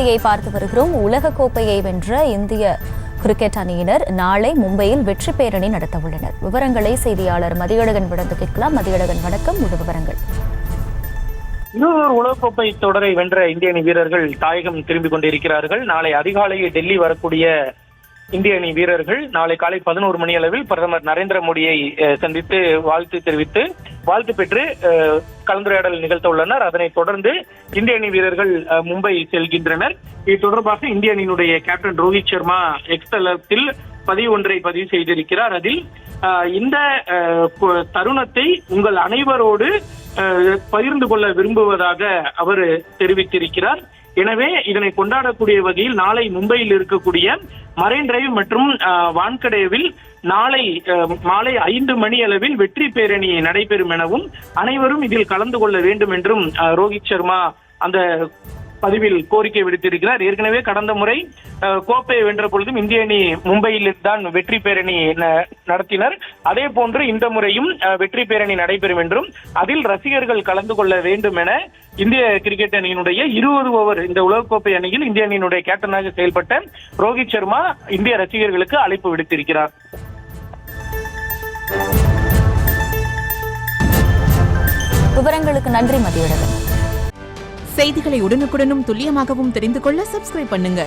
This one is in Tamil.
செய்தியை பார்த்து வருகிறோம். உலகக்கோப்பையை வென்ற இந்திய கிரிக்கெட் அணியினர் நாளை மும்பையில் வெற்றி பேரணி நடத்த உள்ளனர். விவரங்களை செய்தியாளர் மதியழகன் விடந்து கேட்கலாம். மதியழகன், வணக்கம். முழு விவரங்கள். இன்னொரு உலகக்கோப்பை தொடரை வென்ற இந்திய அணி வீரர்கள் தாயகம் திரும்பிக் கொண்டிருக்கிறார்கள். நாளை அதிகாலையே டெல்லி வரக்கூடிய இந்திய அணி வீரர்கள் நாளை காலை 11 மணி அளவில் பிரதமர் நரேந்திர மோடியை சந்தித்து வாழ்த்து பெற்று கலந்துரையாடல் நிகழ்த்த உள்ளனர். அதனைத் தொடர்ந்து இந்திய அணி வீரர்கள் மும்பை செல்கின்றனர். இது தொடர்பாக இந்திய அணியினுடைய கேப்டன் ரோஹித் சர்மா எக்ஸ் தளத்தில் பதிவு செய்திருக்கிறார். அதில் இந்த தருணத்தை உங்கள் அனைவரோடு பகிர்ந்து கொள்ள விரும்புவதாக அவர் தெரிவித்திருக்கிறார். எனவே இதனை கொண்டாடக்கூடிய வகையில் நாளை மும்பையில் இருக்கக்கூடிய மரைன் டிரைவ் மற்றும் வான்கடேவில் நாளை மாலை 5 மணி அளவில் வெற்றி பேரணி நடைபெறும் எனவும் அனைவரும் இதில் கலந்து கொள்ள வேண்டும் என்றும் ரோஹித் சர்மா அந்த பதிவில் கோரிக்கை விடுத்திருக்கிறார். ஏற்கனவே கடந்த முறை கோப்பையை வென்ற பொழுதும் இந்திய அணி மும்பையில் தான் வெற்றி பேரணி நடத்தினர். அதே போன்று இந்த முறையும் வெற்றி பேரணி நடைபெறும் என்றும் அதில் ரசிகர்கள் கலந்து கொள்ள வேண்டும் என இந்திய கிரிக்கெட் அணியினுடைய 20 ஓவர் இந்த உலகக்கோப்பை அணியில் இந்திய அணியினுடைய கேப்டனாக செயல்பட்ட ரோஹித் சர்மா இந்திய ரசிகர்களுக்கு அழைப்பு விடுத்திருக்கிறார். விவரங்களுக்கு நன்றி மதியழகன். செய்திகளை உடனுக்குடனும் துல்லியமாகவும் தெரிந்து கொள்ள சப்ஸ்கிரைப் பண்ணுங்க.